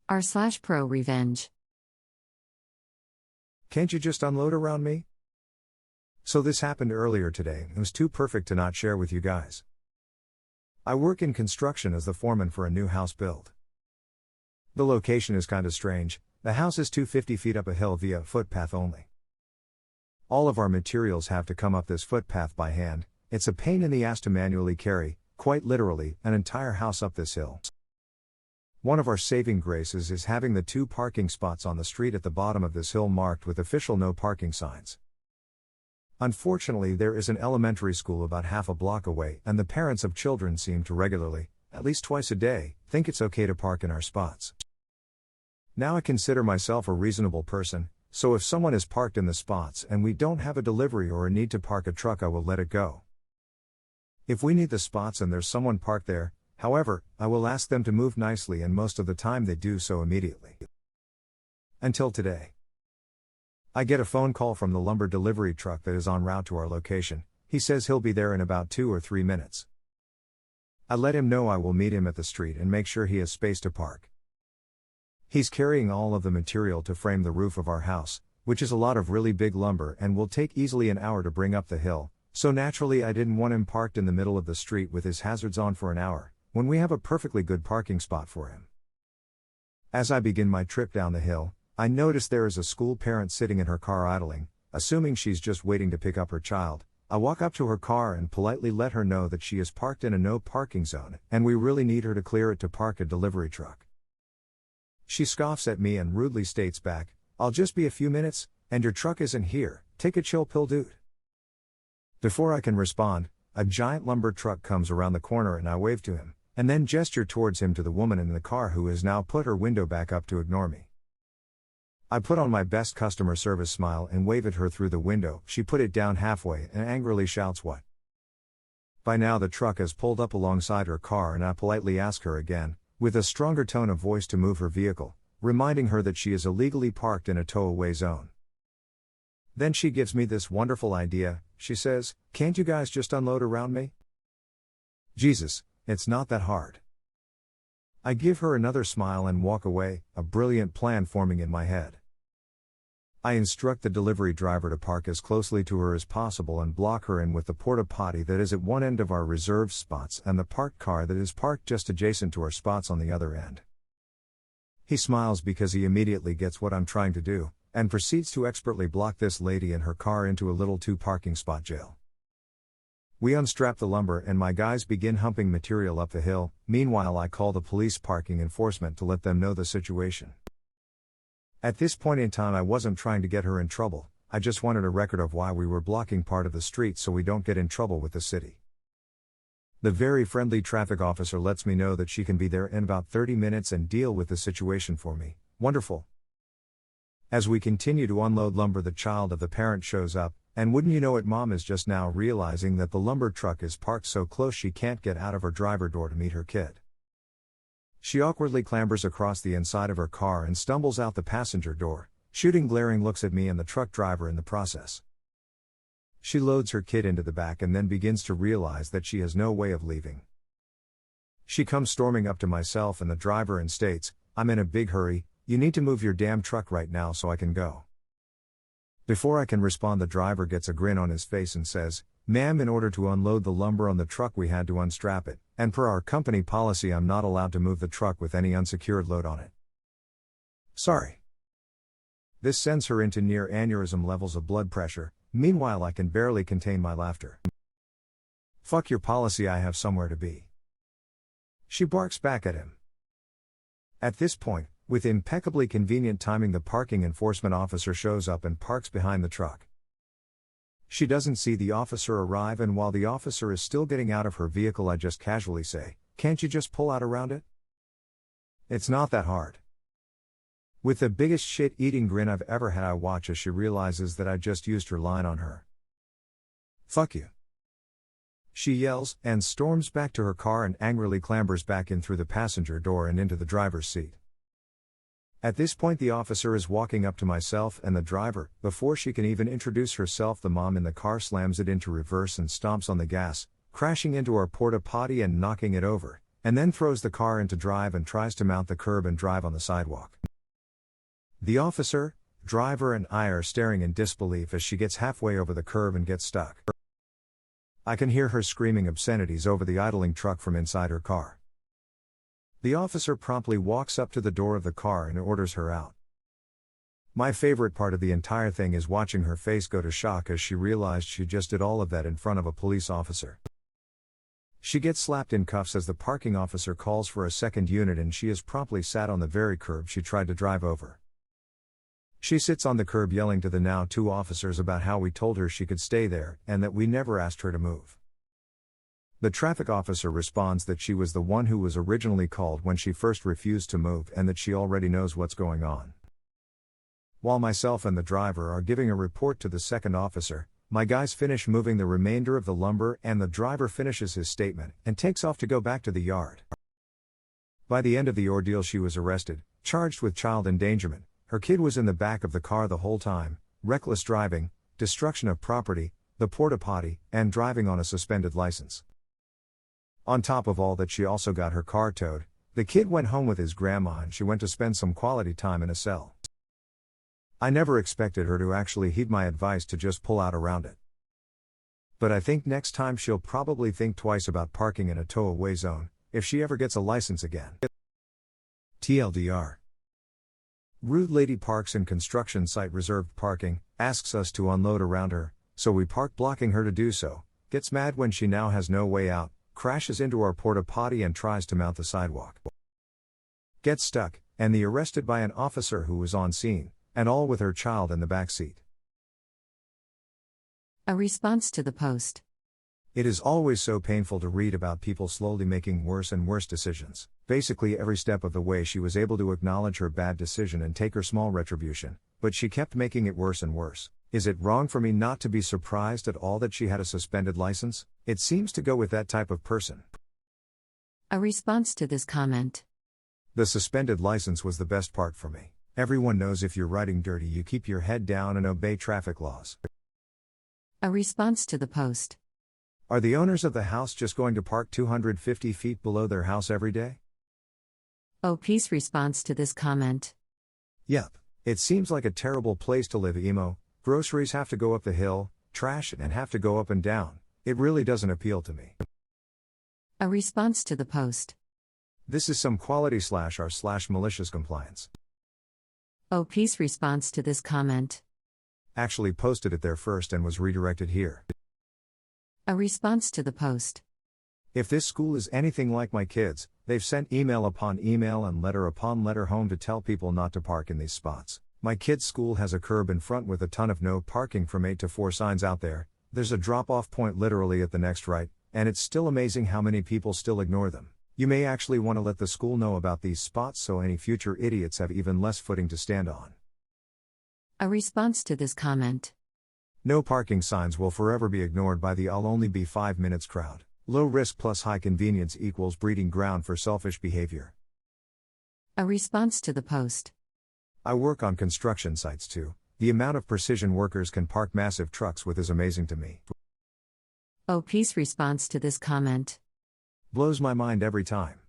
r/ProRevenge. Can't you just unload around me? So this happened earlier today. It was too perfect to not share with you guys. I work in construction as the foreman for a new house build. The location is kinda strange. The house is 250 feet up a hill via footpath only. All of our materials have to come up this footpath by hand. It's a pain in the ass to manually carry, quite literally, an entire house up this hill. One of our saving graces is having the 2 parking spots on the street at the bottom of this hill marked with official no parking signs. Unfortunately, there is an elementary school about half a block away, and the parents of children seem to regularly, at least twice a day, think it's okay to park in our spots. Now I consider myself a reasonable person, so if someone is parked in the spots and we don't have a delivery or a need to park a truck, I will let it go. If we need the spots and there's someone parked there, however, I will ask them to move nicely, and most of the time they do so immediately. Until today. I get a phone call from the lumber delivery truck that is en route to our location. He says he'll be there in about 2 or 3 minutes. I let him know I will meet him at the street and make sure he has space to park. He's carrying all of the material to frame the roof of our house, which is a lot of really big lumber and will take easily an hour to bring up the hill, so naturally I didn't want him parked in the middle of the street with his hazards on for an hour, when we have a perfectly good parking spot for him. As I begin my trip down the hill, I notice there is a school parent sitting in her car idling, assuming she's just waiting to pick up her child. I walk up to her car and politely let her know that she is parked in a no parking zone, and we really need her to clear it to park a delivery truck. She scoffs at me and rudely states back, "I'll just be a few minutes, and your truck isn't here, take a chill pill, dude." Before I can respond, a giant lumber truck comes around the corner and I wave to him, and then gesture towards him to the woman in the car who has now put her window back up to ignore me. I put on my best customer service smile and wave at her through the window. She put it down halfway and angrily shouts, "What?" By now the truck has pulled up alongside her car, and I politely ask her again, with a stronger tone of voice, to move her vehicle, reminding her that she is illegally parked in a tow-away zone. Then she gives me this wonderful idea. She says, "Can't you guys just unload around me?" Jesus, it's not that hard. I give her another smile and walk away, a brilliant plan forming in my head. I instruct the delivery driver to park as closely to her as possible and block her in with the porta potty that is at one end of our reserved spots and the parked car that is parked just adjacent to our spots on the other end. He smiles because he immediately gets what I'm trying to do, and proceeds to expertly block this lady and her car into a little 2 parking spot jail. We unstrap the lumber and my guys begin humping material up the hill. Meanwhile, I call the police parking enforcement to let them know the situation. At this point in time, I wasn't trying to get her in trouble, I just wanted a record of why we were blocking part of the street so we don't get in trouble with the city. The very friendly traffic officer lets me know that she can be there in about 30 minutes and deal with the situation for me. Wonderful. As we continue to unload lumber, the child of the parent shows up, and wouldn't you know it, mom is just now realizing that the lumber truck is parked so close she can't get out of her driver door to meet her kid. She awkwardly clambers across the inside of her car and stumbles out the passenger door, shooting glaring looks at me and the truck driver in the process. She loads her kid into the back and then begins to realize that she has no way of leaving. She comes storming up to myself and the driver and states, "I'm in a big hurry, you need to move your damn truck right now so I can go." Before I can respond, the driver gets a grin on his face and says, "Ma'am, in order to unload the lumber on the truck we had to unstrap it, and per our company policy I'm not allowed to move the truck with any unsecured load on it. Sorry." This sends her into near aneurysm levels of blood pressure. Meanwhile, I can barely contain my laughter. "Fuck your policy, I have somewhere to be." She barks back at him. At this point, with impeccably convenient timing, the parking enforcement officer shows up and parks behind the truck. She doesn't see the officer arrive, and while the officer is still getting out of her vehicle, I just casually say, "Can't you just pull out around it?" It's not that hard. With the biggest shit-eating grin I've ever had, I watch as she realizes that I just used her line on her. "Fuck you." She yells, and storms back to her car and angrily clambers back in through the passenger door and into the driver's seat. At this point, the officer is walking up to myself and the driver. Before she can even introduce herself, the mom in the car slams it into reverse and stomps on the gas, crashing into our porta potty and knocking it over, and then throws the car into drive and tries to mount the curb and drive on the sidewalk. The officer, driver and I are staring in disbelief as she gets halfway over the curb and gets stuck. I can hear her screaming obscenities over the idling truck from inside her car. The officer promptly walks up to the door of the car and orders her out. My favorite part of the entire thing is watching her face go to shock as she realized she just did all of that in front of a police officer. She gets slapped in cuffs as the parking officer calls for a second unit and she is promptly sat on the very curb she tried to drive over. She sits on the curb yelling to the now two officers about how we told her she could stay there and that we never asked her to move. The traffic officer responds that she was the one who was originally called when she first refused to move and that she already knows what's going on. While myself and the driver are giving a report to the second officer, my guys finish moving the remainder of the lumber and the driver finishes his statement and takes off to go back to the yard. By the end of the ordeal she was arrested, charged with child endangerment. Her kid was in the back of the car the whole time, reckless driving, destruction of property, the porta potty, and driving on a suspended license. On top of all that, she also got her car towed. The kid went home with his grandma and she went to spend some quality time in a cell. I never expected her to actually heed my advice to just pull out around it. But I think next time she'll probably think twice about parking in a tow-away zone, if she ever gets a license again. TLDR. Rude lady parks in construction site reserved parking, asks us to unload around her, so we park blocking her to do so, gets mad when she now has no way out, crashes into our porta potty and tries to mount the sidewalk. Gets stuck, and arrested by an officer who was on scene, and all with her child in the back seat. A response to the post. It is always so painful to read about people slowly making worse and worse decisions. Basically every step of the way she was able to acknowledge her bad decision and take her small retribution, but she kept making it worse and worse. Is it wrong for me not to be surprised at all that she had a suspended license? It seems to go with that type of person. A response to this comment. The suspended license was the best part for me. Everyone knows if you're riding dirty you keep your head down and obey traffic laws. A response to the post. Are the owners of the house just going to park 250 feet below their house every day? OP's response to this comment. Yep. It seems like a terrible place to live, emo. Groceries have to go up the hill, trash and have to go up and down. It really doesn't appeal to me. A response to the post. This is some quality /r/malicious compliance. OP's response to this comment. Actually posted it there first and was redirected here. A response to the post. If this school is anything like my kids, they've sent email upon email and letter upon letter home to tell people not to park in these spots. My kid's school has a curb in front with a ton of no parking from 8 to 4 signs out there. There's a drop-off point literally at the next right, and it's still amazing how many people still ignore them. You may actually want to let the school know about these spots so any future idiots have even less footing to stand on. A response to this comment. No parking signs will forever be ignored by the "I'll only be 5 minutes" crowd. Low risk plus high convenience equals breeding ground for selfish behavior. A response to the post. I work on construction sites too. The amount of precision workers can park massive trucks with is amazing to me. OP's response to this comment. Blows my mind every time.